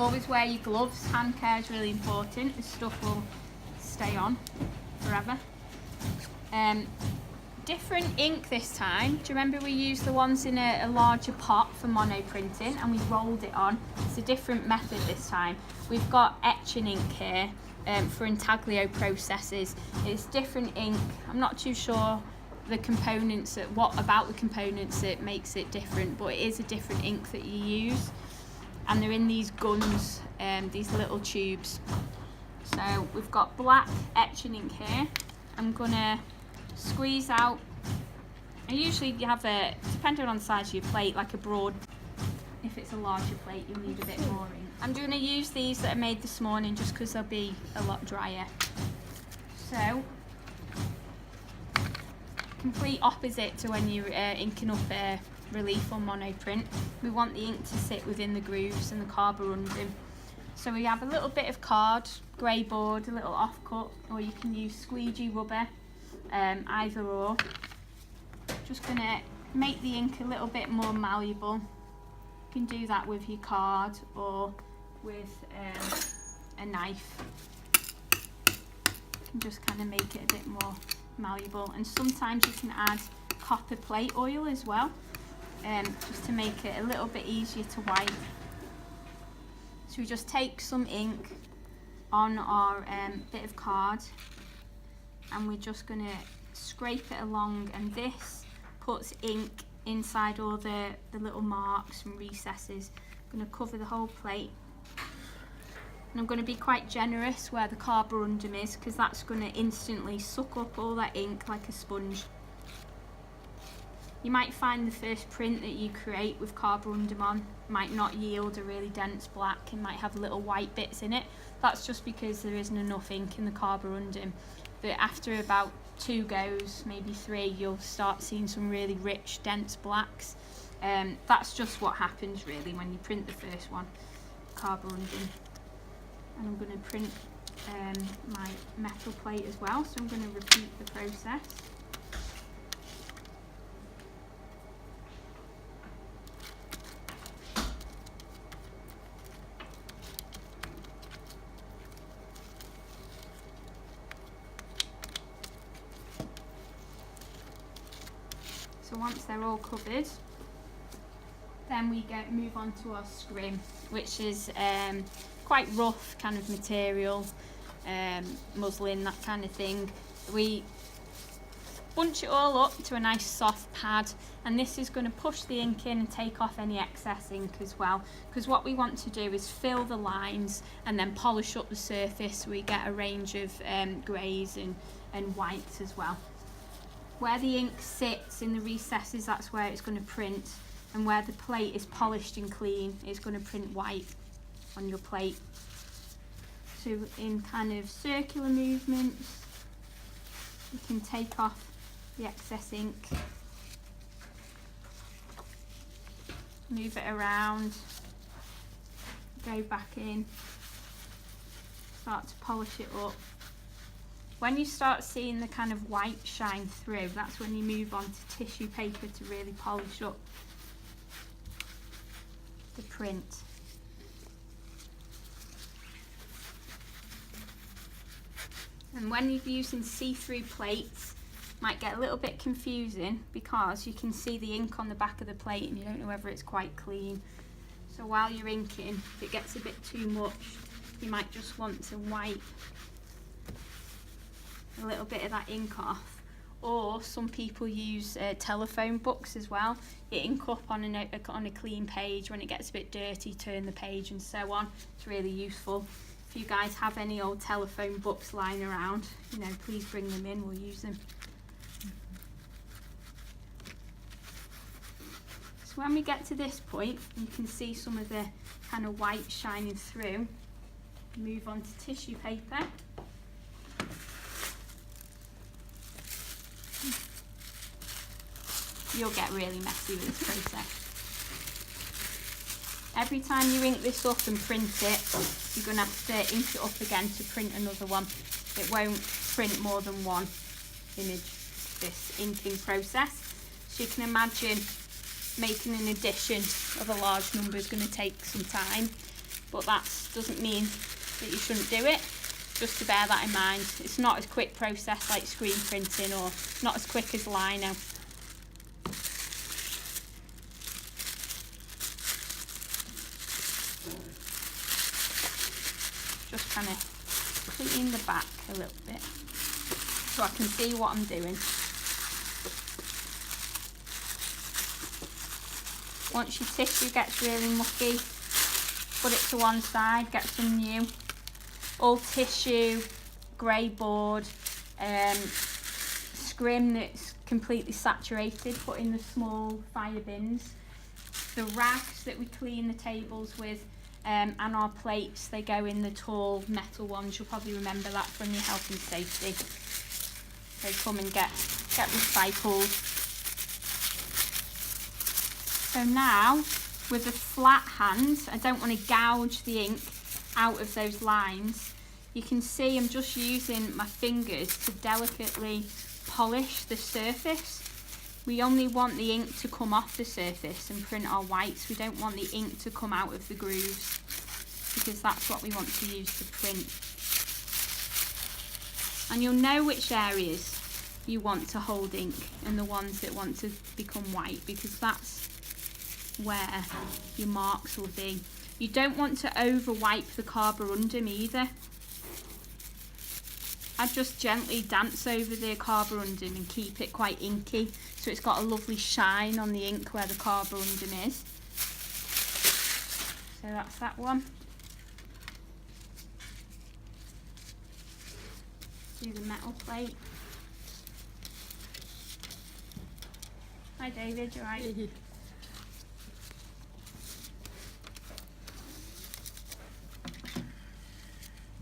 Always wear your gloves. Hand care is really important. This stuff will stay on forever. Different ink this time. Do you remember we used the ones in a larger pot for mono printing and we rolled it on? It's a different method this time. We've got etching ink here for intaglio processes. It's different ink. I'm not too sure the components, what about the components that makes it different, but it is a different ink that you use. And they're in these guns, these little tubes. So we've got black etching ink here. I'm gonna squeeze out. I usually have a, depending on the size of your plate, like a broad. If it's a larger plate, you'll need a bit more ink. I'm going to use these that I made this morning just because they'll be a lot drier. So, complete opposite to when you're inking up a relief or monoprint. We want the ink to sit within the grooves and the carborundum. So we have a little bit of card, grey board, a little offcut, or you can use squeegee rubber. Either or. Just going to make the ink a little bit more malleable. You can do that with your card or with a knife. You can just kind of make it a bit more malleable, and sometimes you can add copper plate oil as well, just to make it a little bit easier to wipe. So we just take some ink on our bit of card, and we're just going to scrape it along, and this puts ink inside all the little marks and recesses. I'm going to cover the whole plate, and I'm going to be quite generous where the carborundum is, because that's going to instantly suck up all that ink like a sponge. You might find the first print that you create with carborundum on might not yield a really dense black, it might have little white bits in it. That's just because there isn't enough ink in the carborundum. But after about 2 goes, maybe 3, you'll start seeing some really rich, dense blacks. That's just what happens really when you print the first one, carborundum. And I'm going to print my metal plate as well, so I'm going to repeat the process. So once they're all covered, then we move on to our scrim, which is quite rough kind of material, muslin, that kind of thing. We bunch it all up to a nice soft pad, and this is going to push the ink in and take off any excess ink as well, because what we want to do is fill the lines and then polish up the surface so we get a range of greys and whites as well. Where the ink sits in the recesses, that's where it's going to print, and where the plate is polished and clean, it's going to print white on your plate. So in kind of circular movements, you can take off the excess ink, move it around, go back in, start to polish it up. When you start seeing the kind of white shine through, that's when you move on to tissue paper to really polish up the print. And when you're using see-through plates, it might get a little bit confusing because you can see the ink on the back of the plate and you don't know whether it's quite clean. So while you're inking, if it gets a bit too much, you might just want to wipe a little bit of that ink off. Or some people use telephone books as well. You ink up on a clean page. When it gets a bit dirty, turn the page and so on. It's really useful. If you guys have any old telephone books lying around, please bring them in, we'll use them. So when we get to this point, you can see some of the kind of white shining through. Move on to tissue paper. You'll get really messy with this process. Every time you ink this up and print it, you're going to have to ink it up again to print another one. It won't print more than one image, this inking process. So you can imagine making an addition of a large number is going to take some time. but that doesn't mean that you shouldn't do it. Just to bear that in mind. It's not as quick process like screen printing, or not as quick as lino. Just kind of clean the back a little bit so I can see what I'm doing. Once your tissue gets really mucky, put it to one side, get some new. All tissue, grey board, scrim that's completely saturated, put in the small fire bins. The rags that we clean the tables with and our plates, they go in the tall metal ones. You'll probably remember that from your health and safety. They come and get recycled. So now, with a flat hand, I don't want to gouge the ink out of those lines. You can see I'm just using my fingers to delicately polish the surface. We only want the ink to come off the surface and print our whites. We don't want the ink to come out of the grooves, because that's what we want to use to print. And you'll know which areas you want to hold ink and the ones that want to become white, because that's where your marks will be. You don't want to over wipe the carborundum either. I just gently dance over the carborundum and keep it quite inky, so it's got a lovely shine on the ink where the carborundum is. So that's that one. Do the metal plate. Hi David, you alright?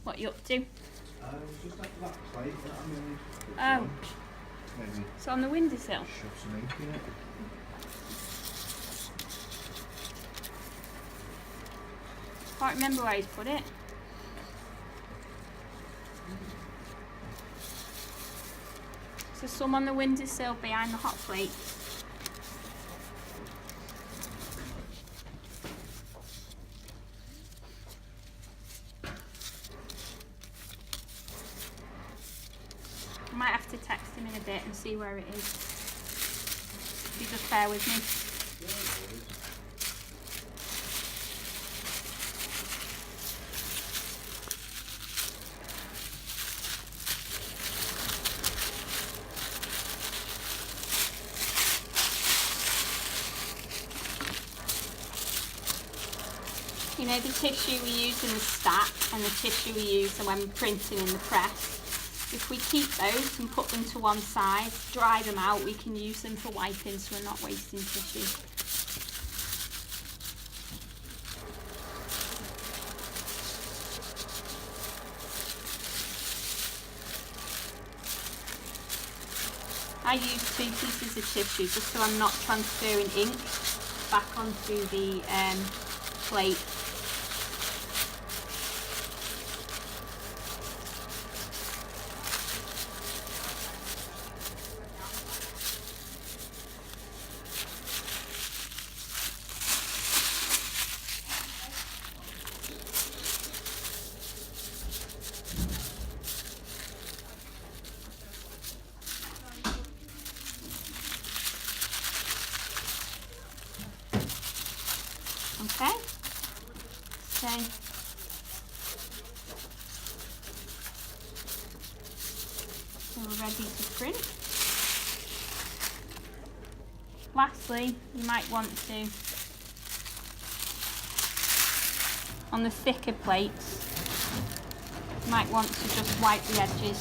What are you up to? Just after that plate that I made. Oh. Maybe It's on the windowsill. shove some ink in it. Can't remember where he's put it. So some on the windowsill behind the hot plate. I might have to text him in a bit and see where it is. If you just bear with me. You know the tissue we use in the stack and the tissue we use when we're printing in the press? If we keep those and put them to one side, dry them out, we can use them for wiping, so we're not wasting tissue. I use 2 pieces of tissue just so I'm not transferring ink back onto the plate. Okay, so we're ready to print. Lastly, you might want to, on the thicker plates, you might want to just wipe the edges.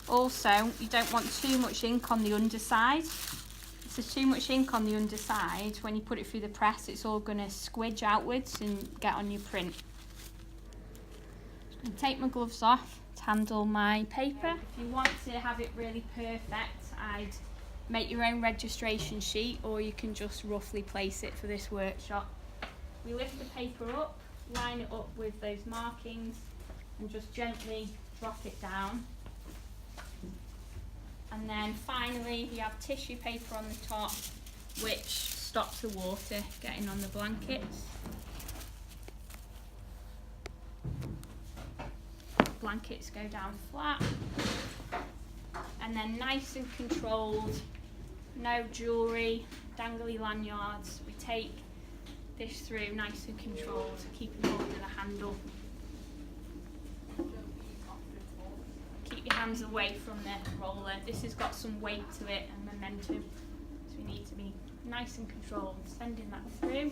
Also, you don't want too much ink on the underside. If there's too much ink on the underside, when you put it through the press, it's all going to squidge outwards and get on your print. I'm going to take my gloves off to handle my paper. If you want to have it really perfect, I'd make your own registration sheet, or you can just roughly place it for this workshop. We lift the paper up, line it up with those markings, and just gently drop it down. And then finally we have tissue paper on the top, which stops the water getting on the blankets. Blankets go down flat, and then nice and controlled, no jewellery, dangly lanyards. We take this through nice and controlled, keeping hold of the handle. Keep your hands away from the roller. This has got some weight to it and momentum, so we need to be nice and controlled, sending that through.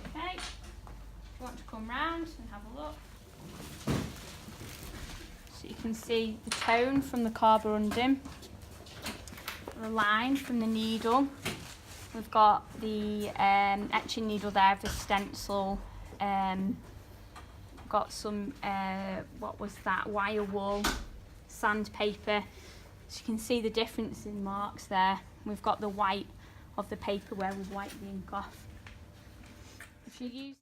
Okay, if you want to come round and have a look. So you can see the tone from the carborundum, the line from the needle. We've got the etching needle there of the stencil. Got some, what was that, wire wool, sandpaper. So you can see the difference in marks there. We've got the white of the paper where we've wiped the ink off. If you use